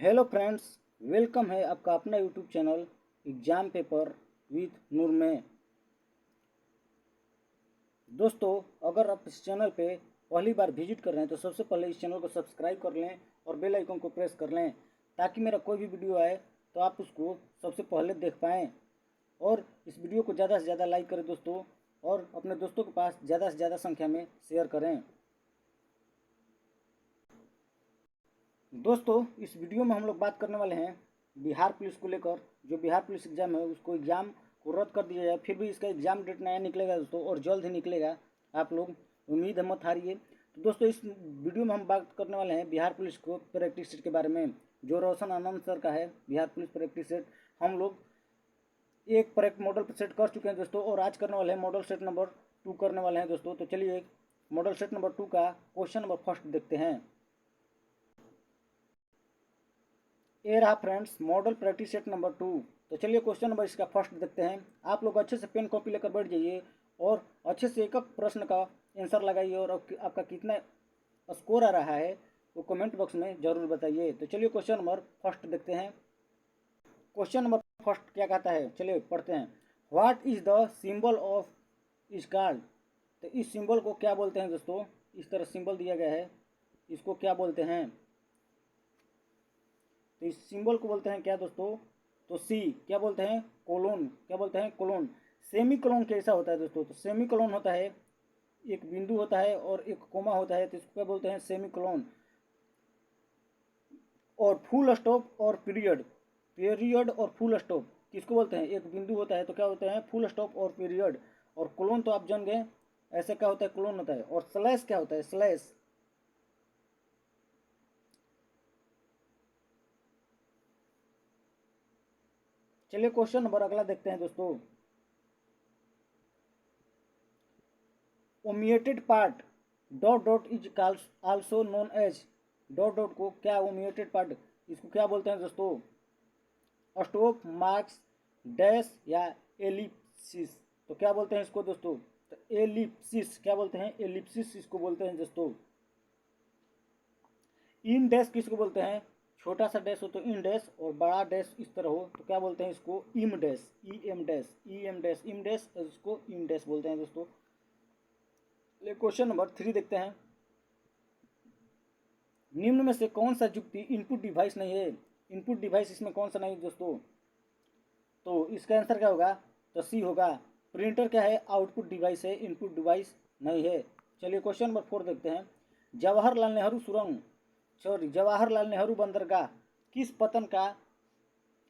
Hello friends, welcome है आपका अपना YouTube channel exam paper with Noor में। दोस्तों, अगर आप इस चैनल पे पहली बार विजिट कर रहे हैं तो सबसे पहले इस चैनल को सब्सक्राइब कर लें और बेल आइकन को प्रेस कर लें ताकि मेरा कोई भी वीडियो आए तो आप उसको सबसे पहले देख पाएँ। और इस वीडियो को ज़्यादा से ज़्यादा लाइक करें दोस्तों, और अपने दोस्तों के पास ज़्यादा से ज़्यादा संख्या में शेयर करें। दोस्तों, इस वीडियो में हम लोग बात करने वाले हैं बिहार पुलिस को लेकर। जो बिहार पुलिस एग्ज़ाम है उसको एग्ज़ाम को रद्द कर दिया जाए, फिर भी इसका एग्ज़ाम डेट नया निकलेगा दोस्तों, और जल्द ही निकलेगा। आप लोग उम्मीद है मत हारिए। तो दोस्तों, इस वीडियो में हम बात करने वाले हैं बिहार पुलिस को प्रैक्टिस सेट के बारे में, जो रोशन आनंद सर का है बिहार पुलिस प्रैक्टिस सेट। हम लोग एक मॉडल सेट कर चुके हैं दोस्तों, और आज करने वाले हैं मॉडल सेट नंबर 2 करने वाले हैं दोस्तों। तो चलिए मॉडल सेट नंबर 2 का क्वेश्चन नंबर फर्स्ट देखते हैं। ये रहा friends model practice set number 2। तो चलिए क्वेश्चन नंबर इसका फर्स्ट देखते हैं। आप लोग अच्छे से पेन कॉपी लेकर बैठ जाइए और अच्छे से एक एक प्रश्न का आंसर लगाइए, और आपका कितना स्कोर आ रहा है वो कमेंट बॉक्स में ज़रूर बताइए। तो चलिए क्वेश्चन नंबर फर्स्ट देखते हैं। क्वेश्चन नंबर फर्स्ट क्या कहता है, चलिए पढ़ते हैं। What is the symbol of scale. तो इस सिंबल को क्या बोलते हैं दोस्तों? इस तरह सिंबल दिया गया है, इसको क्या बोलते हैं? तो इस सिंबल को बोलते हैं क्या दोस्तों? तो सी क्या बोलते हैं? कोलोन। क्या बोलते हैं? कोलोन। सेमी कोलोन कैसा होता है दोस्तों? तो सेमी कोलोन होता है, एक बिंदु होता है और एक कोमा होता है, तो इसको क्या बोलते हैं? Semi colon. और फुल स्टॉप और पीरियड, पीरियड और फुल स्टॉप किसको बोलते हैं? एक बिंदु होता है तो क्या होते हैं? फुल स्टॉप और पीरियड। और कोलोन तो आप जान गए, ऐसे क्या होता है? कोलोन होता है। और स्लैश क्या होता है? स्लैश। चलिए क्वेश्चन नंबर अगला देखते हैं दोस्तों। Omitted part dot dot is also known as. Dot dot को क्या, ओमिएटेड पार्ट इसको क्या बोलते हैं दोस्तों? स्टॉप, मार्क्स, डैश या एलिप्सिस। तो क्या बोलते हैं इसको दोस्तों? तो एलिप्सिस। क्या बोलते हैं? एलिप्सिस इसको बोलते हैं दोस्तों। इन डैश किसको बोलते हैं? छोटा सा डैश हो तो इन डैश, और बड़ा डैश इस तरह हो तो क्या बोलते हैं इसको? Em dash, E M dash, E M dash, em dash, इसको इन डैश बोलते हैं दोस्तों। क्वेश्चन नंबर 3 देखते हैं। निम्न में से कौन सा युक्ति इनपुट डिवाइस नहीं है? इनपुट डिवाइस इसमें कौन सा नहीं दोस्तों? तो इसका आंसर क्या होगा? तो सी होगा। प्रिंटर क्या है? आउटपुट डिवाइस है, इनपुट डिवाइस नहीं है। चलिए क्वेश्चन नंबर 4 देखते हैं। जवाहरलाल नेहरू सुरंग, सॉरी जवाहरलाल नेहरू बंदरगाह किस पतन का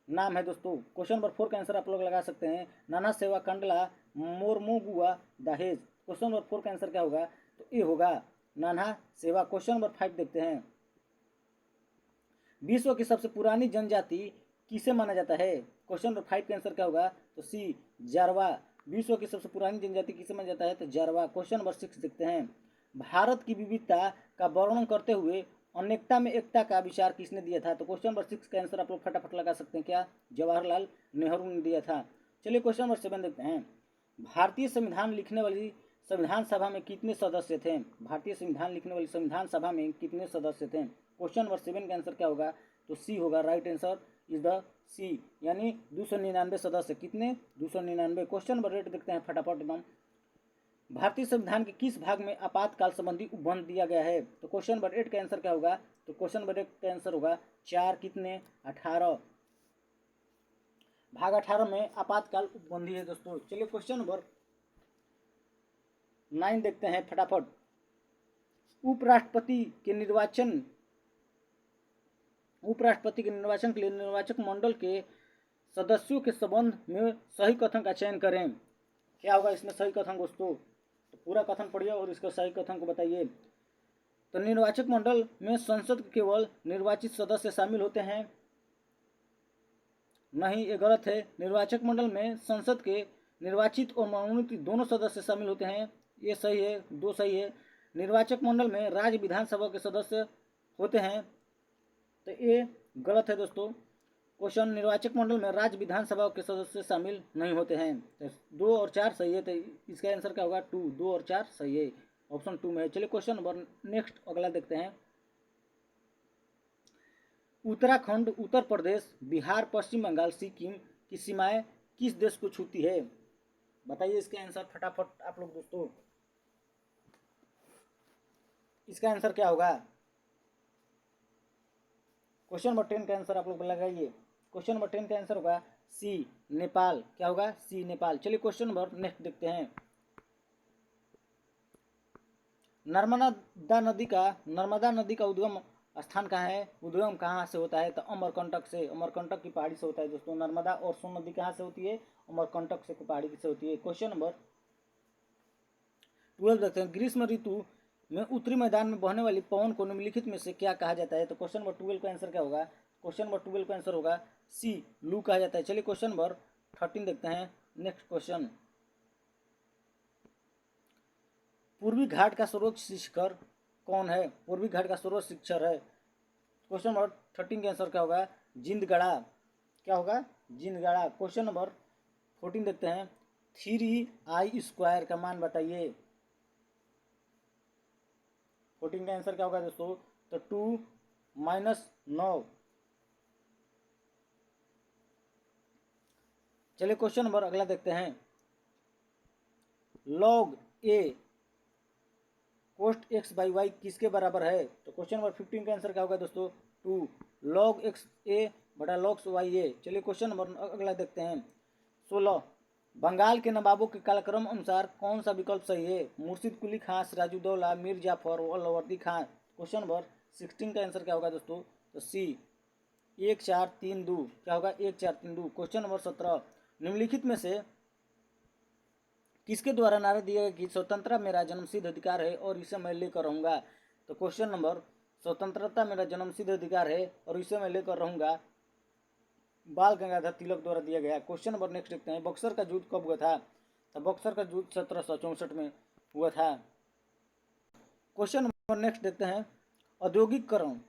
नाम है दोस्तों? क्वेश्चन नंबर 4 का आंसर आप लोग लगा सकते हैं। नाना सेवा कंडला, मोरमोगुआ, दहेज। क्वेश्चन नंबर 4 का आंसर क्या होगा? तो ए होगा, नाना सेवा। क्वेश्चन नंबर 5 देखते हैं। विश्व की सबसे पुरानी जनजाति किसे माना जाता है? क्वेश्चन नंबर 5 का आंसर क्या होगा? तो सी जारवा। विश्व की सबसे पुरानी जनजाति किसे माना जाता है? तो जारवा। क्वेश्चन नंबर 6 देखते हैं। भारत की विविधता का वर्णन करते हुए अनेकता में एकता का विचार किसने दिया था? तो क्वेश्चन नंबर 6 का आंसर आप लोग फटाफट लगा सकते हैं, क्या? जवाहरलाल नेहरू ने दिया था। चलिए क्वेश्चन नंबर 7 देखते हैं। भारतीय संविधान लिखने वाली संविधान सभा में कितने सदस्य थे? भारतीय संविधान लिखने वाली संविधान सभा में कितने सदस्य थे? क्वेश्चन नंबर 7 का आंसर क्या होगा? तो सी होगा। राइट आंसर इज द सी, यानी 299 सदस्य। कितने? 299। क्वेश्चन नंबर 8 देखते हैं फटाफट एकदम। भारतीय संविधान के किस भाग में आपातकाल संबंधी उपबंध दिया गया है? तो क्वेश्चन नंबर 8 का आंसर क्या होगा? तो क्वेश्चन नंबर 8 का आंसर होगा 4। कितने? 18। भाग 18 में आपातकाल उपबंधी है दोस्तों। चलिए क्वेश्चन नंबर 9 देखते हैं फटाफट। उपराष्ट्रपति के निर्वाचन के लिए निर्वाचक मंडल के सदस्यों के संबंध में सही कथन का चयन करें। क्या होगा इसमें सही कथन दोस्तों? तो पूरा कथन पढ़िए और इसका सही कथन को बताइए। तो निर्वाचक मंडल में संसद के केवल निर्वाचित सदस्य शामिल होते हैं। नहीं, ये गलत है। निर्वाचक मंडल में संसद के निर्वाचित और मनोनीत दोनों सदस्य शामिल होते हैं। ये सही है, 2 सही है। निर्वाचक मंडल में राज्य विधानसभा के सदस्य होते हैं, तो ये गलत है दोस्तों। क्वेश्चन, निर्वाचक मंडल में राज्य विधानसभा के सदस्य शामिल नहीं होते हैं। तो 2 और 4 सही है, तो इसका आंसर क्या होगा? 2। 2 और 4 सही है, ऑप्शन 2 में है। चलिए क्वेश्चन नंबर नेक्स्ट अगला देखते हैं। उत्तराखंड, उत्तर प्रदेश, बिहार, पश्चिम बंगाल, सिक्किम की सीमाएं किस देश को छूती है? बताइए इसका आंसर फटाफट आप लोग दोस्तों। इसका आंसर क्या होगा? क्वेश्चन नंबर 10 का आंसर आप लोग लगाइए। क्वेश्चन नंबर 10 का आंसर होगा सी नेपाल। क्या होगा? सी नेपाल। चलिए क्वेश्चन नंबर नेक्स्ट देखते हैं। नर्मदा नदी का उद्गम स्थान कहाँ है? उद्गम कहाँ से होता है? तो अमरकंटक से, अमरकंटक की पहाड़ी से होता है दोस्तों। नर्मदा और सोन नदी कहाँ से होती है? अमरकंटक से पहाड़ी से होती है। क्वेश्चन नंबर 12 देखते हैं। ग्रीष्म ऋतु में उत्तरी मैदान में बहने वाली पवन को निम्नलिखित में से क्या कहा जाता है? तो क्वेश्चन नंबर 12 का आंसर क्या होगा? क्वेश्चन नंबर 12 का आंसर होगा सी लू कहा जाता है। चलिए क्वेश्चन नंबर 13 देखते हैं। नेक्स्ट क्वेश्चन, पूर्वी घाट का सर्वोच्च शिखर कौन है? पूर्वी घाट का सर्वोच्च शिखर है। क्वेश्चन नंबर 13 का आंसर क्या होगा? जिंदगढ़ा। क्या होगा? जिंदगढ़ा। क्वेश्चन नंबर 14 देखते हैं। 3i² का मान बताइए। 14 का आंसर क्या होगा दोस्तों? तो 2 - 9। चलिए क्वेश्चन नंबर अगला देखते हैं। log a कोस्ट x/y किसके बराबर है? तो क्वेश्चन नंबर 15 का आंसर क्या होगा दोस्तों? 2 log x/log y। चलिए क्वेश्चन नंबर अगला देखते हैं। 16 बंगाल के नवाबों के कालक्रम अनुसार कौन सा विकल्प सही है? मुर्शिद कुली खां, सिराजुद्दौला, मीर जाफर, अलाउद्दीन खां। क्वेश्चन नंबर 16 का आंसर क्या होगा दोस्तों? तो सी 1432। क्या होगा? 1432। क्वेश्चन नंबर 17 निम्नलिखित में से किसके द्वारा नारा दिया गया कि स्वतंत्रता मेरा जन्मसिद्ध अधिकार है और इसे मैं लेकर रहूंगा? तो क्वेश्चन नंबर स्वतंत्रता मेरा जन्मसिद्ध अधिकार है और इसे मैं लेकर रहूंगा बाल गंगाधर तिलक द्वारा दिया गया। क्वेश्चन नंबर नेक्स्ट देखते हैं। बक्सर का युद्ध कब हुआ था? तो बक्सर का युद्ध 1764 में हुआ था। क्वेश्चन नंबर नेक्स्ट देखते हैं। औद्योगिकरण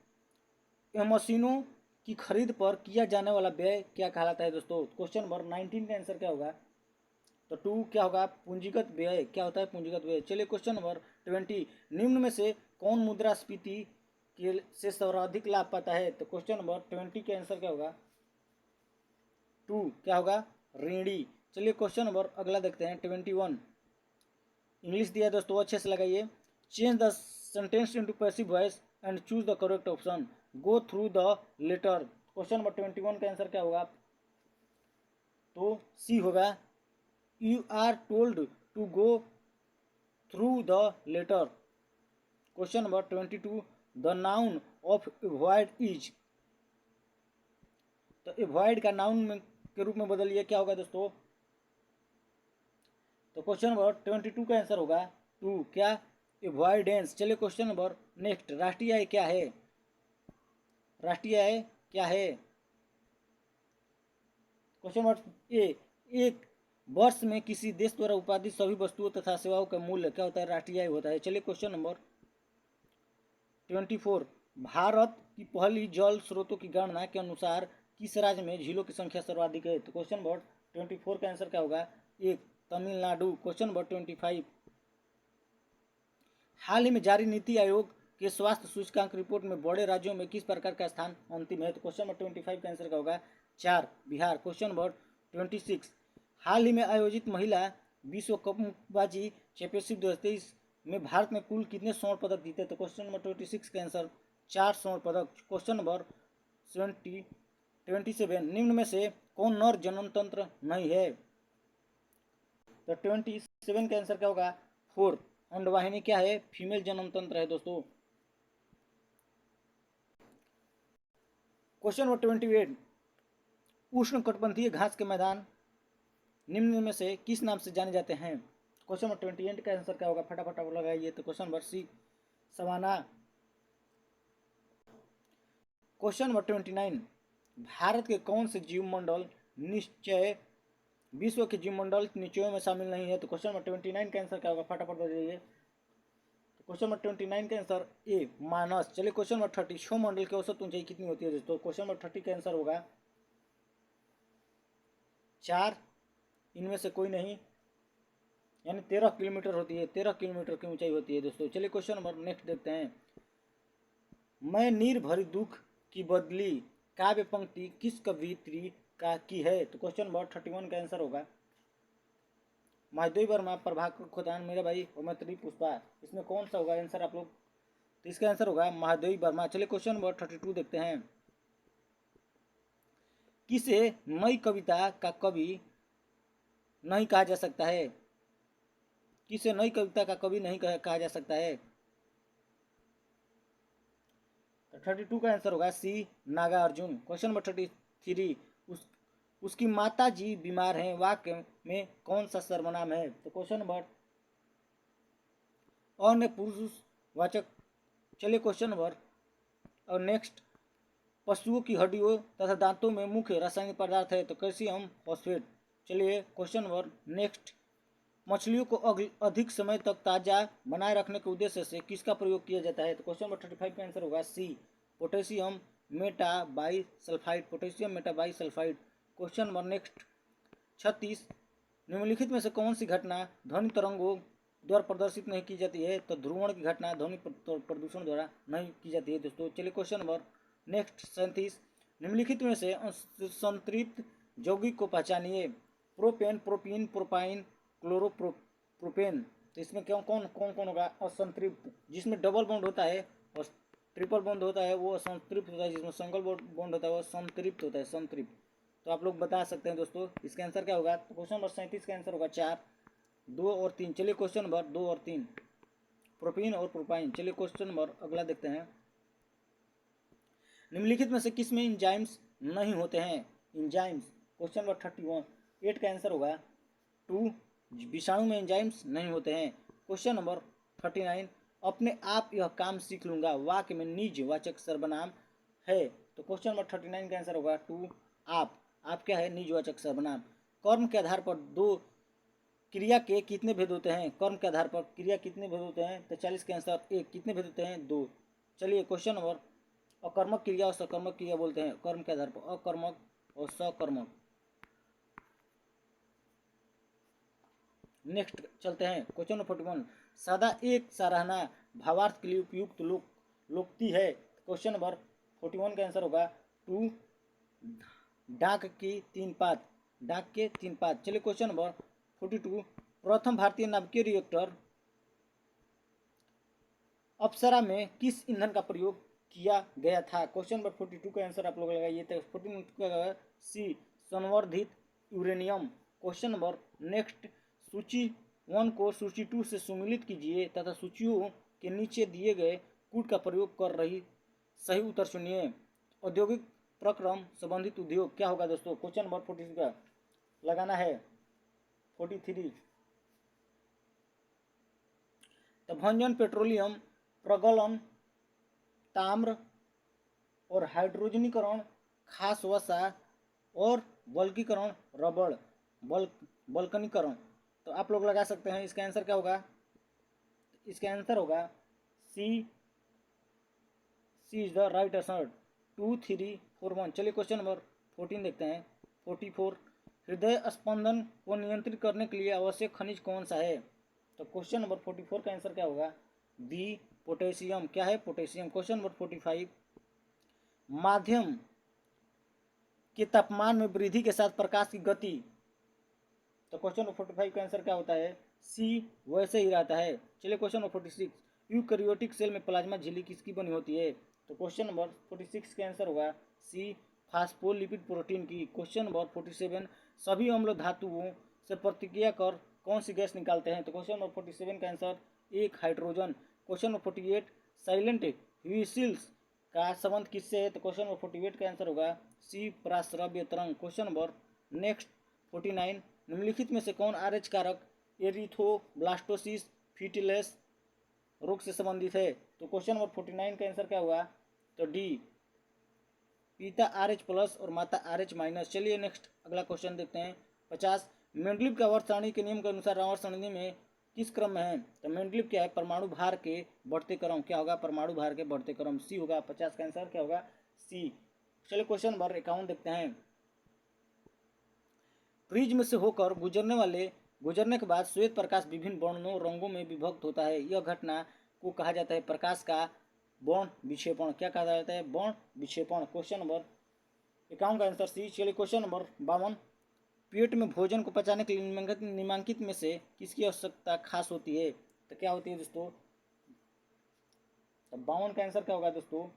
एवं मशीनों की खरीद पर किया जाने वाला व्यय क्या कहलाता है दोस्तों? क्वेश्चन नंबर 19 का आंसर क्या होगा? तो 2 क्या होगा? पूंजीगत व्यय। क्या होता है? पूंजीगत व्यय। चलिए क्वेश्चन नंबर 20 निम्न में से कौन मुद्रास्फीति के से सर्वाधिक लाभ पाता है? तो क्वेश्चन नंबर 20 के आंसर क्या होगा? 2 क्या होगा? ऋणी। चलिए क्वेश्चन नंबर अगला देखते हैं। 21 इंग्लिश दिया है दोस्तों, अच्छे से लगाइए। Change the sentence into passive voice and choose the correct option. Go through the letter. Question number 21 का आंसर क्या होगा? तो सी होगा you are told to go through the letter. Question number 22 the noun of avoid is. तो avoid का noun में के रूप में बदलिए। क्या होगा दोस्तों? तो क्वेश्चन नंबर 22 का आंसर होगा 2 क्या? एवॉइडेंस। चलिए क्वेश्चन नंबर नेक्स्ट। राष्ट्रीय आय क्या है? राष्ट्रीय आय क्या है? क्वेश्चन नंबर ए एक वर्ष में किसी देश द्वारा उत्पादित सभी वस्तुओं तथा सेवाओं का मूल्य क्या होता है? राष्ट्रीय आय होता है। चलिए क्वेश्चन नंबर 24 भारत की पहली जल स्रोतों की गणना के अनुसार किस राज्य में झीलों की संख्या सर्वाधिक है? तो क्वेश्चन नंबर 24 का आंसर क्या होगा? 1 तमिलनाडु। क्वेश्चन नंबर 25 हाल ही में जारी नीति आयोग के स्वास्थ्य सूचकांक रिपोर्ट में बड़े राज्यों में किस प्रकार का स्थान अंतिम है? तो क्वेश्चन नंबर 25 का आंसर क्या होगा? 4 बिहार। क्वेश्चन नंबर 26 हाल ही में आयोजित महिला विश्व कप मुक्केबाजी चैंपियनशिप 2023 में भारत ने कुल कितने स्वर्ण पदक जीते? तो क्वेश्चन नंबर 26 का आंसर 4 स्वर्ण पदक। क्वेश्चन नंबर 27 निम्न में से कौन नर जनन तंत्र नहीं है? तो 27 का आंसर क्या होगा? 4 अंडवाहिनी क्या है? फीमेल जनन तंत्र है दोस्तों। क्वेश्चन नंबर 28 उष्ण कटिबंधीय घास के मैदान निम्न में से किस नाम से जाने जाते हैं? क्वेश्चन नंबर 28 का आंसर क्या होगा? फटाफट लगाइए। तो question number C savanna. Question number 29 Bharat के कौन से जीवमंडल निश्चय विश्व के जीवमंडल निश्चयों में शामिल नहीं है? तो क्वेश्चन नंबर 29 का आंसर क्या होगा? फटाफट बताइए। तो क्वेश्चन नंबर 29 का आंसर ए मानस। चलिए क्वेश्चन नंबर 30 क्षो मंडल की औसत ऊंचाई कितनी होती है दोस्तों? क्वेश्चन नंबर 30 का आंसर होगा 4 इनमें से कोई नहीं, यानी 13 किलोमीटर होती है। 13 किलोमीटर की ऊंचाई होती है दोस्तों। चलिए क्वेश्चन नंबर नेक्स्ट देखते हैं। मैं नीर भरी दुख की बदली काव्य पंक्ति किस कवियत्री का की है? तो क्वेश्चन नंबर 31 का आंसर होगा महादेवी वर्मा, प्रभाकर खोतान, मेरा भाई और मैत्री पुष्पा। इसमें कौन सा होगा आंसर आप लोग? तो इसका आंसर होगा महादेवी वर्मा। चलिए क्वेश्चन नंबर 32 देखते हैं। किसे नई कविता का कवि नहीं कहा जा सकता है? किसे नई कविता का कवि नहीं कहा जा सकता है? 32 का आंसर होगा सी नागार्जुन। क्वेश्चन नंबर 33, उसकी माता जी बीमार हैं, वाक्य में कौन सा सर्वनाम है? तो क्वेश्चन नंबर अन्य पुरुषवाचक। चलिए क्वेश्चन नंबर और नेक्स्ट, पशुओं की हड्डियों तथा दांतों में मुख्य रासायनिक पदार्थ है? तो कैल्शियम फॉस्फेट। चलिए क्वेश्चन नंबर नेक्स्ट, मछलियों को अधिक समय तक ताज़ा बनाए रखने के उद्देश्य से किसका प्रयोग किया जाता है? तो क्वेश्चन नंबर 35 का आंसर होगा C potassium metabisulphite. Potassium metabisulphite. Question number next 36, निम्नलिखित में से कौन सी घटना ध्वनि तरंगों द्वारा प्रदर्शित नहीं की जाती है? तो ध्रुवण की घटना ध्वनि प्रदूषण द्वारा नहीं की जाती है दोस्तों। चलिए क्वेश्चन नंबर नेक्स्ट 37, निम्नलिखित में से संतृप्त यौगिक को पहचानिए। Propane, propene, propyne, chloropropane. तो इसमें कौन कौन कौन कौन होगा? असंतृप्त, जिसमें डबल बॉन्ड होता है और ट्रिपल बॉन्ड होता है वो असंतृप्त होता है, जिसमें सिंगल बॉन्ड होता है वो संतृप्त होता है, संतृप्त। तो आप लोग बता सकते हैं दोस्तों इसका आंसर क्या होगा? तो क्वेश्चन नंबर 37 का आंसर होगा 4, 2 और 3। चलिए क्वेश्चन नंबर 2 और 3, प्रोपीन और प्रोपाइन। चलिए क्वेश्चन नंबर अगला देखते हैं। निम्नलिखित में से किस में इंजाइम्स नहीं होते हैं? इंजाइम्स। क्वेश्चन नंबर 38 का आंसर होगा 2, विषाणु में एंजाइम्स नहीं होते हैं। क्वेश्चन नंबर 39, अपने आप यह काम सीख लूंगा, वाक्य में निज वाचक सर्वनाम है? तो क्वेश्चन नंबर 39 का आंसर होगा 2, आप क्या है? निजवाचक सर्वनाम। कर्म के आधार पर दो क्रिया के कितने भेद होते हैं? कर्म के आधार पर क्रिया कितने भेद होते हैं? तो 40 के आंसर 1। कितने भेद होते हैं? 2। चलिए क्वेश्चन नंबर, अकर्मक क्रिया और सकर्मक क्रिया बोलते हैं कर्म के आधार पर, अकर्मक और सकर्मक। नेक्स्ट चलते हैं क्वेश्चन नंबर 41, सदा एक सराहना भावार्थ के लिए उपयुक्त लोकोक्ति है? क्वेश्चन नंबर 41 का आंसर होगा 2, डाक की 3 पात, डाक के 3 पात। चलिए क्वेश्चन नंबर 42, प्रथम भारतीय नाभिकीय रिएक्टर अप्सरा में किस ईंधन का प्रयोग किया गया था? क्वेश्चन नंबर 42 का आंसर आप लोग लगाइए। तो 42 का सी, संवर्धित यूरेनियम। क्वेश्चन नंबर नेक्स्ट, सूची 1 को सूची 2 से सुमिलित कीजिए तथा सूचियों के नीचे दिए गए कूट का प्रयोग कर रही सही उत्तर चुनिए। औद्योगिक प्रक्रम संबंधित उद्योग क्या होगा दोस्तों? क्वेश्चन नंबर 43 का लगाना है 43। तो भंजन, पेट्रोलियम, प्रगलन, ताम्र और हाइड्रोजनीकरण, खास वसा और बल्कीकरण, रबड़, बल्कनीकरण। तो आप लोग लगा सकते हैं इसका आंसर क्या होगा? इसका आंसर होगा सी इज द राइट आंसर, 2, 3, 4, 1। चलिए क्वेश्चन नंबर 14 देखते हैं 44, हृदय स्पंदन को नियंत्रित करने के लिए आवश्यक खनिज कौन सा है? तो क्वेश्चन नंबर 44 का आंसर क्या होगा? B, potassium. क्या है? पोटेशियम। क्वेश्चन नंबर 45, माध्यम के तापमान में वृद्धि के साथ प्रकाश की गति। तो क्वेश्चन नंबर 45 का आंसर क्या होता है? सी, वैसे ही रहता है। चलिए क्वेश्चन नंबर 46, यूकैरियोटिक सेल में प्लाज्मा झिल्ली किसकी बनी होती है? तो क्वेश्चन नंबर 46 का आंसर होगा सी, फास्फोलिपिड प्रोटीन की। क्वेश्चन नंबर 47, सभी अम्ल धातुओं से प्रतिक्रिया कर कौन सी गैस निकालते हैं? तो क्वेश्चन नंबर 47 का answer 1, hydrogen. Question number 48, silent whistles का संबंध किससे है? तो क्वेश्चन नंबर 48 का आंसर होगा सी, पराश्रव्य तरंग। क्वेश्चन नंबर नेक्स्ट 49, निम्नलिखित में से कौन आरएच कारक एरिथ्रोब्लास्टोसिस फीटलेस रोग से संबंधित है? तो क्वेश्चन नंबर 49 का आंसर क्या हुआ? तो डी, पिता RH+ और माता RH-। चलिए नेक्स्ट अगला क्वेश्चन देखते हैं 50, मेंडलीव का आवर्त सारणी के नियम के अनुसार आवर्त सारणी में किस क्रम में है? तो मेंडलीव क्या है? परमाणु भार के बढ़ते क्रम। क्या होगा? परमाणु भार के बढ़ते क्रम, सी होगा। 50 का आंसर क्या होगा? सी। चलिए क्वेश्चन नंबर 51 देखते हैं, प्रिज्म से होकर गुजरने के बाद श्वेत प्रकाश विभिन्न वर्णों रंगों में विभक्त होता है, यह घटना को कहा जाता है प्रकाश का बौन विक्षेपण। क्या कहा जाता है? बौन विक्षेपण। क्वेश्चन नंबर 51 का आंसर सी। चलिए क्वेश्चन नंबर 52, पेट में भोजन को पचाने के लिए निम्नलिखित में से किसकी आवश्यकता खास होती है? तो क्या होती है दोस्तों? तो 52 का आंसर क्या होगा दोस्तों?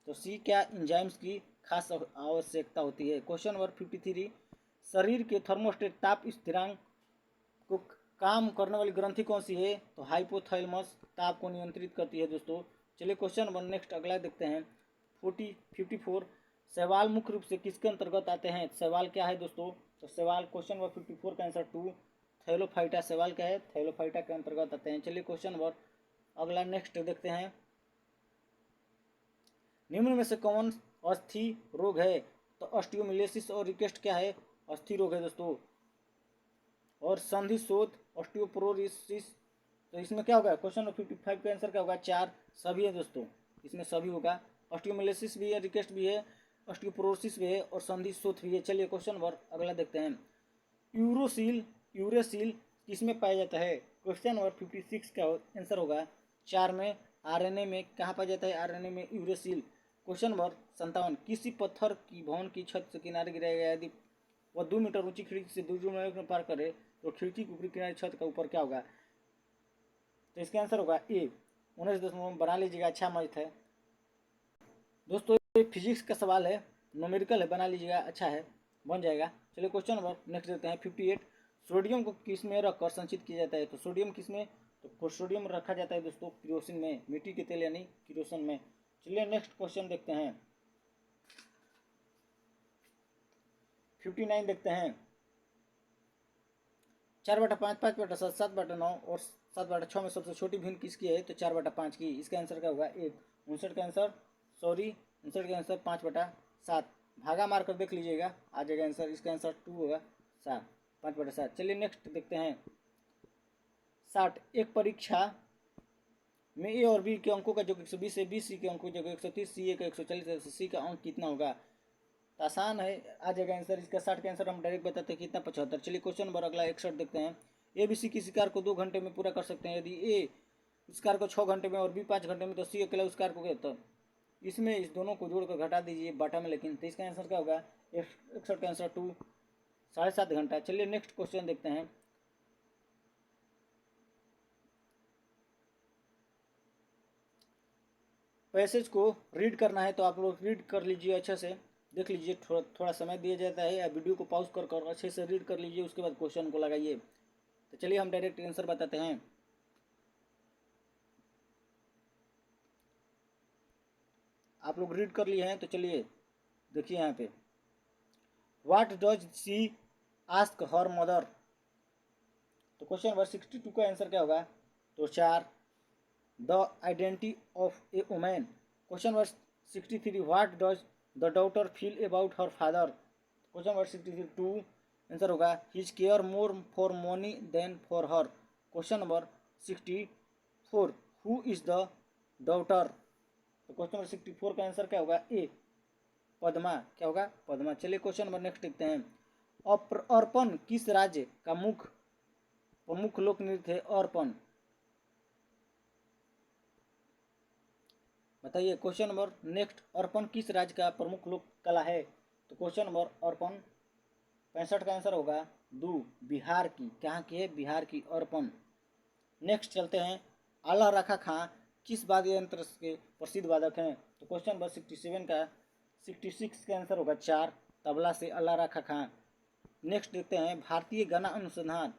तो सी, क्या एंजाइम्स की खास आवश्यकता होती है। क्वेश्चन नंबर 53, शरीर के थर्मोस्टेट ताप स्थिरांक को काम करने वाली ग्रंथि कौन सी है? तो हाइपोथैलेमस ताप को नियंत्रित करती है दोस्तों। चलिए क्वेश्चन नंबर नेक्स्ट अगला देखते हैं 54, सवाल मुख्य रूप से किसके अंतर्गत आते हैं? सवाल क्या है दोस्तों? तो सवाल क्वेश्चन नंबर 54 का आंसर 2 थैलोफाइटा। सवाल क्या है? थैलोफाइटा के अंतर्गत आते हैं। चलिए क्वेश्चन नंबर अगला नेक्स्ट देखते हैं, निम्न में से कौन अस्थि रोग है? तो ऑस्टियोमिलेसिस और रिकेस्ट क्या है? अस्थि रोग है दोस्तों। और संधि शोथ ऑस्टियोपोरोसिस, तो इसमें क्या होगा? क्वेश्चन नंबर 55 का आंसर क्या होगा? 4 सभी है दोस्तों, इसमें सभी होगा। ऑस्टियोमिलेसिस भी है, रिकेस्ट भी है, ऑस्टियोपोरोसिस भी है और संधि शोथ भी है। चलिए क्वेश्चन नंबर अगला देखते हैं, यूरेसिल किसमें पाया जाता है? क्वेश्चन नंबर 56 का आंसर होगा 4 में। आरएनए में कहाँ पाया जाता है? आरएनए में यूरेसिल। क्वेश्चन नंबर 57, किसी पत्थर की भवन की छत से किनारे गिराया गया यदि वह 2 मीटर ऊंची खिड़की से दूर में पार करे तो खिड़की के ऊपरी किनारे छत का ऊपर क्या होगा? तो इसका आंसर होगा ए 19 बना लीजिएगा, अच्छा मैथ है दोस्तों। ये फिजिक्स का सवाल है, न्यूमेरिकल है, बना लीजिएगा, अच्छा है, बन जाएगा। चलिए क्वेश्चन नंबर नेक्स्ट देते हैं 58, सोडियम को किस में रखकर संचित किया जाता है? तो सोडियम किस में? तो सोडियम रखा जाता है दोस्तों किरोसिन में, मिट्टी के तेल यानी किरोसिन में। चलिए नेक्स्ट क्वेश्चन देखते हैं 59 देखते हैं, 4/5, 5/7, 7/9 और 7/6 में सबसे छोटी भिन्न किसकी है? तो 4/5 की। इसका आंसर क्या होगा? 1। 59 का आंसर 5/7। भागा मार कर देख लीजिएगा, आ जाएगा आंसर। इसका आंसर 2 होगा 7, 5/7। चलिए नेक्स्ट देखते हैं 60, एक परीक्षा में ए और बी के अंकों का जो 120 है, बी सी के अंकों जो 130, सी ए का 140 है, सी का अंक कितना होगा? तो आसान है, आ जाएगा आंसर। इसका 60 का आंसर हम डायरेक्ट बताते हैं कितना? 75। चलिए क्वेश्चन नंबर अगला 61 देखते हैं, ए बी सी किसी कार्य को 2 घंटे में पूरा कर सकते हैं। यदि ए उस कार्य को 6 घंटे में और बी 5 घंटे में, तो सी अकेला उस कार्य को तो इसमें इस दोनों को जोड़कर घटा दीजिए बाटा में, लेकिन तो इसका आंसर क्या होगा? 61 का आंसर 2, 7.5 घंटा। चलिए नेक्स्ट क्वेश्चन देखते हैं, पैसेज को रीड करना है तो आप लोग रीड कर लीजिए, अच्छे से देख लीजिए, थोड़ा समय दिया जाता है, या वीडियो को पॉज कर अच्छे से रीड कर लीजिए, उसके बाद क्वेश्चन को लगाइए। तो चलिए हम डायरेक्ट आंसर बताते हैं। आप लोग रीड कर लिए हैं तो चलिए देखिए यहाँ पे, what does she ask her mother? तो क्वेश्चन नंबर 62 का आंसर क्या होगा? तो 4, the identity of a women. Question number 63, what does the daughter feel about her father? Question number 62 answer होगा his care more for money than for her. Question number 64, who is the daughter? तो question number 64 का answer क्या होगा? ए पद्मा। क्या होगा? पद्मा। चलिए question number next देखते हैं, अर्पण किस राज्य का प्रमुख लोक नृत्य है? अर्पण बताइए। क्वेश्चन नंबर नेक्स्ट, अर्पण किस राज्य का प्रमुख लोक कला है? तो क्वेश्चन नंबर अर्पण 65 का आंसर होगा 2, बिहार की। कहाँ की है? बिहार की अर्पण। नेक्स्ट चलते हैं, आला रखा खां किस वाद्य यंत्र के प्रसिद्ध वादक हैं? तो क्वेश्चन नंबर 66 का आंसर होगा 4, तबला से आला रखा खां। नेक्स्ट देखते हैं, भारतीय गणा अनुसंधान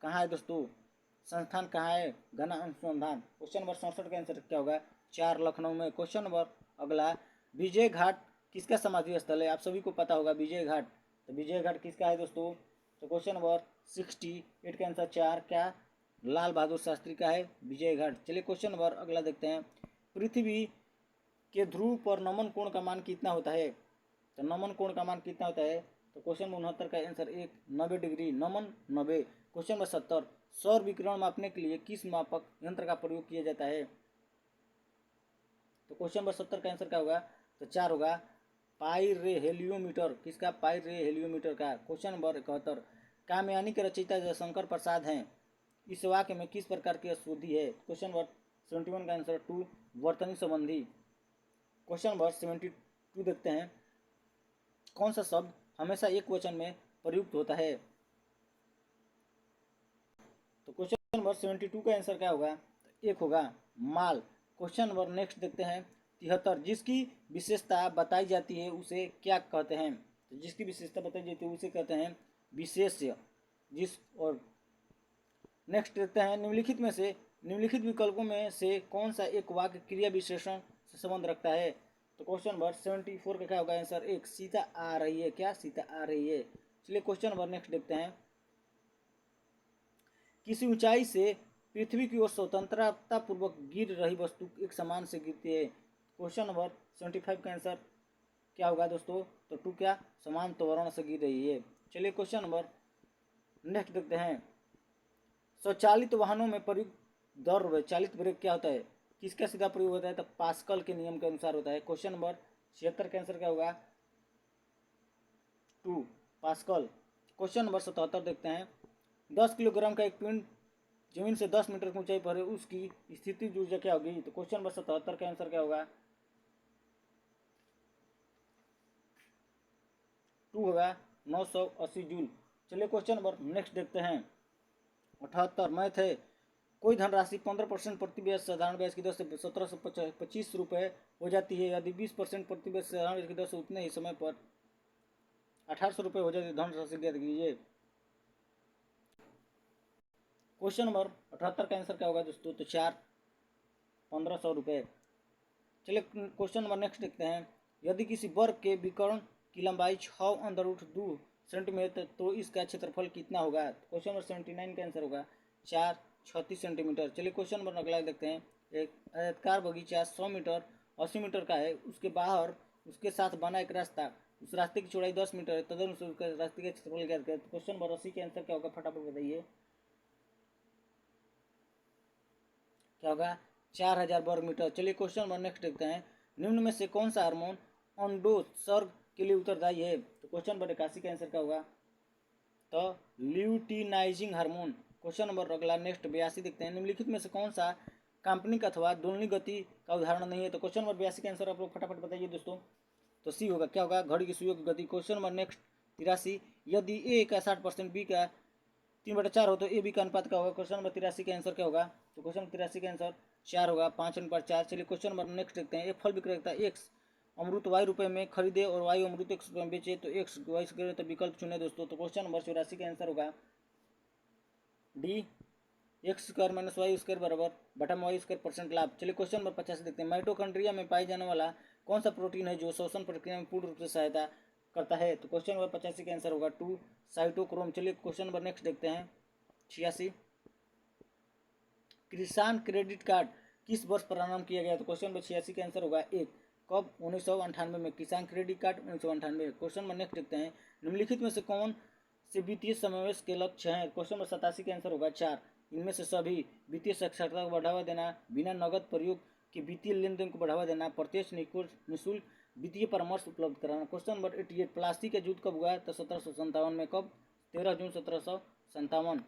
कहाँ है दोस्तों? संस्थान कहाँ है गणा अनुसंधान? क्वेश्चन नंबर 67 का आंसर क्या होगा? 4, लखनऊ में। क्वेश्चन नंबर अगला, विजय घाट किसका समाधि स्थल है? आप सभी को पता होगा विजय घाट। तो विजय घाट किसका है दोस्तों? तो क्वेश्चन नंबर 68 का आंसर 4, क्या लाल बहादुर शास्त्री का है विजय घाट। चलिए क्वेश्चन नंबर अगला देखते हैं, पृथ्वी के ध्रुव पर नमन कोण का मान कितना होता है? तो नमन कोण का मान कितना होता है? तो क्वेश्चन 69 का आंसर 1, 90 डिग्री, नमन 90। क्वेश्चन नंबर 70, सौर विकिरण मापने के लिए किस मापक यंत्र का प्रयोग किया जाता है? तो क्वेश्चन नंबर 70 का आंसर क्या होगा? तो 4 होगा, पाइरहेलियोमीटर। किसका? पाइरहेलियोमीटर का। क्वेश्चन नंबर 71, कामयानी के रचयिता जयशंकर प्रसाद हैं, इस वाक्य में किस प्रकार की अशुद्धि है? क्वेश्चन नंबर 71 का आंसर 2 वर्तनी संबंधी। क्वेश्चन नंबर 72 देखते हैं, कौन सा शब्द हमेशा एक वचन में प्रयुक्त होता है? तो क्वेश्चन नंबर 72 का आंसर क्या होगा? एक होगा माल। क्वेश्चन नंबर नेक्स्ट देखते हैं 73, जिसकी विशेषता बताई जाती है उसे क्या कहते हैं? तो जिसकी विशेषता बताई जाती है उसे कहते हैं विशेष्य। और नेक्स्ट देखते हैं, निम्नलिखित विकल्पों में से कौन सा एक वाक्य क्रिया विशेषण से संबंध रखता है? तो क्वेश्चन नंबर 74 का क्या होगा आंसर? एक, सीता आ रही है। क्या? सीता आ रही है। चलिए क्वेश्चन नंबर नेक्स्ट देखते हैं, किसी ऊंचाई से पृथ्वी की ओर स्वतंत्रता पूर्वक गिर रही वस्तु एक समान से गिरती है। क्वेश्चन नंबर 75 का आंसर क्या होगा दोस्तों? तो 2 क्या? समान त्वरण से गिर रही है। चलिए क्वेश्चन नंबर नेक्स्ट देखते हैं, स्वचालित वाहनों में प्रयुक्त दर चालित ब्रेक क्या होता है? किसका सीधा प्रयोग होता है? तो पास्कल के नियम के अनुसार होता है। क्वेश्चन नंबर 76 का आंसर क्या होगा? 2 पास्कल। क्वेश्चन नंबर 77 देखते हैं, 10 किलोग्राम का एक पिंड जमीन से 10 मीटर की ऊंचाई पर है, उसकी स्थितिज ऊर्जा क्या होगी? तो क्वेश्चन नंबर 77 का आंसर क्या होगा? 2 होगा 980 जूल। चलिए क्वेश्चन नंबर नेक्स्ट देखते हैं 78, मैथ है, कोई धनराशि 15% प्रति ब्याज साधारण ब्याज की दर से 1725 रुपये हो जाती है, यदि 20% प्रति ब्याज साधारण ब्याज की दर से उतने ही समय पर 1800 रुपये हो जाती है, धनराशि ज्ञात कीजिए। क्वेश्चन नंबर 78 का आंसर क्या होगा दोस्तों? तो 4 1500 रुपये। चलिए क्वेश्चन नंबर नेक्स्ट देखते हैं, यदि किसी वर्ग के विकर्ण की लंबाई 6√2 सेंटीमीटर तो इसका क्षेत्रफल कितना होगा? क्वेश्चन नंबर 79 का आंसर होगा 436 सेंटीमीटर। चलिए क्वेश्चन नंबर अगला देखते हैं, एक आयताकार बगीचा 100 मीटर 80 मीटर का है, उसके बाहर उसके साथ बना एक रास्ता, उस रास्ते की चौड़ाई 10 मीटर है, तदनुसार उसके रास्ते का क्षेत्रफल ज्ञात करें। क्वेश्चन नंबर 80 के आंसर क्या होगा? फटाफट बताइए। क्या होगा? 4000 वर्ग मीटर। चलिए क्वेश्चन नंबर नेक्स्ट देखते हैं, निम्न में से कौन सा हार्मोन अंडोत्सर्ग के लिए उत्तरदायी है? तो क्वेश्चन नंबर 81 का आंसर क्या होगा? तो ल्यूटिनाइजिंग हार्मोन। क्वेश्चन नंबर अगला नेक्स्ट 82 देखते हैं, निम्नलिखित में से कौन सा काल्पनिक अथवा दोलनी गति का उदाहरण नहीं है? तो क्वेश्चन नंबर 82 का आंसर आप लोग फटाफट बताइए दोस्तों। तो सी होगा। क्या होगा? घड़ी की सुइयों की गति। क्वेश्चन नंबर नेक्स्ट 83, यदि ए का 60% बी का 3/4 हो तो ए बी का अनुपात क्या होगा? क्वेश्चन नंबर 83 का आंसर क्या होगा? तो क्वेश्चन नंबर 83 का आंसर 4 होगा, 5/4। चलिए क्वेश्चन नंबर नेक्स्ट देखते हैं, एक फल विक्रेता एक्स अमृत वाई रुपये में खरीदे और वाई अमृत 100 रुपये में बेचे, तो एक्स वाई से तो विकल्प चुने दोस्तों। तो क्वेश्चन नंबर 84 का आंसर होगा डी, x² - y² बराबर बटा में y² % लाभ। चलिए क्वेश्चन नंबर 50 देखते हैं, माइटोकॉन्ड्रिया में पाई जाने वाला कौन सा प्रोटीन है जो श्वसन प्रक्रिया में पूर्ण रूप से सहायता करता है? तो क्वेश्चन नंबर 85 का आंसर होगा 2 साइटोक्रोम। चलिए क्वेश्चन नंबर नेक्स्ट देखते हैं 86, किसान क्रेडिट कार्ड किस वर्ष प्रारंभ किया गया? तो क्वेश्चन नंबर 86 का आंसर होगा 1, कब? 1998 में। किसान credit card 1998। Question number next देखते हैं, निम्नलिखित में से कौन से वित्तीय समावेश के लक्ष्य हैं? क्वेश्चन नंबर 87 का आंसर होगा 4, इनमें से सभी वित्तीय साक्षरता को बढ़ावा देना, बिना नगद प्रयोग के वित्तीय लेन देन को बढ़ावा देना, प्रत्यक्ष निःशुल्क वित्तीय परामर्श उपलब्ध कराना। क्वेश्चन नंबर 88, प्लास्टिक का युद्ध कब हुआ? तो 1757 में। कब? 13 जून 1757।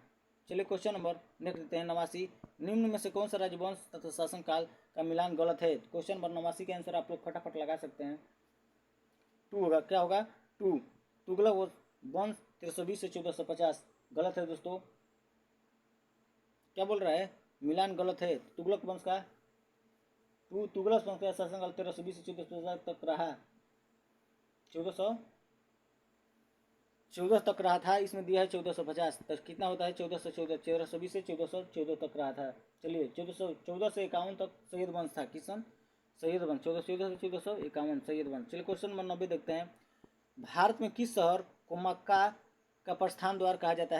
चलिए क्वेश्चन नंबर नेक्स्ट देखते हैं 89, निम्न में से कौन सा राजवंश तथा शासन काल का मिलान गलत है? क्वेश्चन नंबर 89 के आंसर आप लोग फटाफट लगा सकते हैं। 2 होगा। क्या होगा? 2 तुगलक वंश 1320 से 1450। गलत है दोस्तों। क्या बोल रहा है? मिलान गलत है। तुगलक वंश का तुगलक वंश का शासनकाल 1320 से 1450 तक रहा। 1414 तक रहा था, इसमें दिया है 1450। तो कितना होता है? 1414, 1320 से 1414 तक रहा था। चलिए 1414 से 51 तक सैयद वंश था। किसन? सैयद वंश। 1414 से 1451 सैयद वंश। चलिए क्वेश्चन नंबर 90 देखते हैं, भारत में किस शहर को मक्का का प्रस्थान द्वार कहा जाता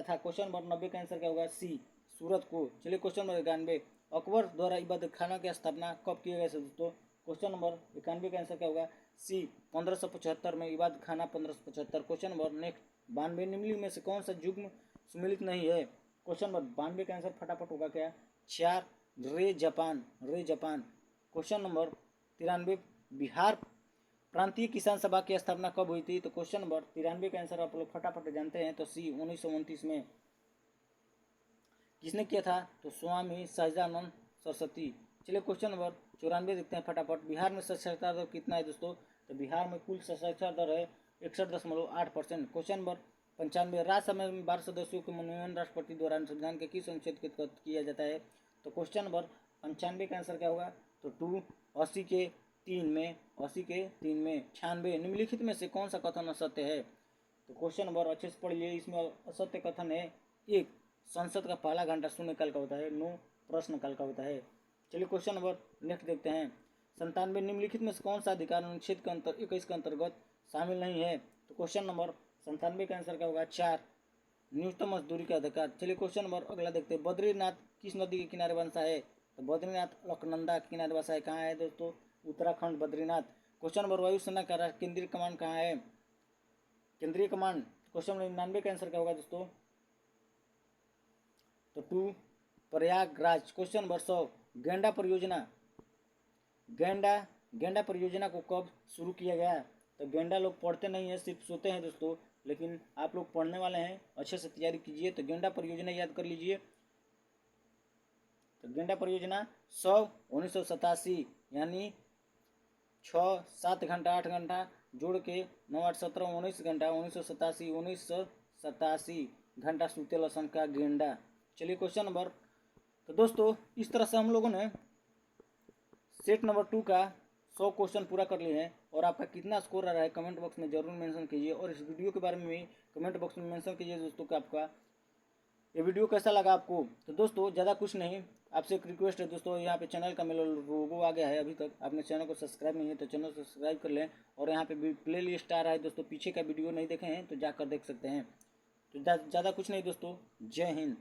था? क्वेश्चन नंबर 90 का आंसर क्या होगा? सी, सूरत को। चलिए क्वेश्चन नंबर 91, अकबर द्वारा इबादत खाना की स्थापना कब किया गया दोस्तों? क्वेश्चन नंबर 91 का आंसर क्या होगा? सी, 1575 में। इबादत खाना 1575। क्वेश्चन नंबर नेक्स्ट 92, निम्नलिखित में से कौन सा युग्म सुमेलित नहीं है? क्वेश्चन नंबर 92 का आंसर फटाफट होगा क्या? 4, रे जापान। क्वेश्चन नंबर 93, बिहार प्रांतीय किसान सभा की स्थापना कब हुई थी? तो क्वेश्चन नंबर 93 का आंसर आप लोग फटाफट जानते हैं, तो सी, 1929 में। किसने किया था? तो स्वामी सरस्वती। चलिए क्वेश्चन नंबर 94 देखते हैं फटाफट। बिहार में साक्षरता दर कितना है दोस्तों? तो बिहार में कुल साक्षरता दर है 61.8%। क्वेश्चन नंबर 95, राज्यसभा में 12 सदस्यों के मनोनयन राष्ट्रपति द्वारा संविधान के किस अनुच्छेद के तहत किया जाता है? तो क्वेश्चन नंबर 95 का आंसर क्या होगा? तो 2 80 के 3 में 96। निम्नलिखित में से कौन सा कथन असत्य है? तो क्वेश्चन नंबर अच्छे से पढ़िए, इसमें असत्य कथन है 1, संसद का पहला घंटा शून्यकाल का होता है, 9 प्रश्नकाल का होता है। चलिए क्वेश्चन नंबर नेक्स्ट देखते हैं। 97, निम्नलिखित में से कौन सा अधिकार अनुच्छेद के 21 के अंतर्गत शामिल नहीं है? तो क्वेश्चन नंबर 97 का आंसर क्या होगा? 4, न्यूनतम मजदूरी का अधिकार। चलिए क्वेश्चन नंबर अगला देखते हैं। बद्रीनाथ किस नदी के किनारे बसा है? तो बद्रीनाथ अलकनंदा के किनारे बसा है। कहाँ है दोस्तों? उत्तराखंड बद्रीनाथ। क्वेश्चन नंबर वायुसेना का केंद्रीय कमान कहाँ है? केंद्रीय कमान। क्वेश्चन नंबर 99 का आंसर क्या होगा दोस्तों? तो 2 प्रयागराज। क्वेश्चन नंबर 100, गेंडा परियोजना को कब शुरू किया गया? तो गेंडा लोग पढ़ते नहीं है, सिर्फ सोते हैं दोस्तों, लेकिन आप लोग पढ़ने वाले हैं, अच्छे से तैयारी कीजिए। तो गेंडा परियोजना याद कर लीजिए। तो गेंडा परियोजना 1987, यानी 6 7 घंटा 8 घंटा जोड़ के 9 8 17 19 घंटा 1987 घंटा सूते लसन का गेंडा। चलिए क्वेश्चन नंबर, तो दोस्तों इस तरह से हम लोगों ने सेट नंबर 2 का 100 क्वेश्चन पूरा कर लिए हैं। और आपका कितना स्कोर आ रहा है कमेंट बॉक्स में जरूर मेंशन कीजिए, और इस वीडियो के बारे में भी कमेंट बॉक्स में मेंशन कीजिए दोस्तों कि आपका ये वीडियो कैसा लगा आपको। तो दोस्तों ज़्यादा कुछ नहीं, आपसे एक रिक्वेस्ट है दोस्तों, यहाँ पे चैनल का मेरा लोगो आ गया है, अभी तक आपने चैनल को सब्सक्राइब नहीं है तो चैनल को सब्सक्राइब कर लें। और यहाँ पे प्ले लिस्ट आ रहा है दोस्तों, पीछे का वीडियो नहीं देखे हैं तो जाकर देख सकते हैं। तो ज़्यादा कुछ नहीं दोस्तों, जय हिंद।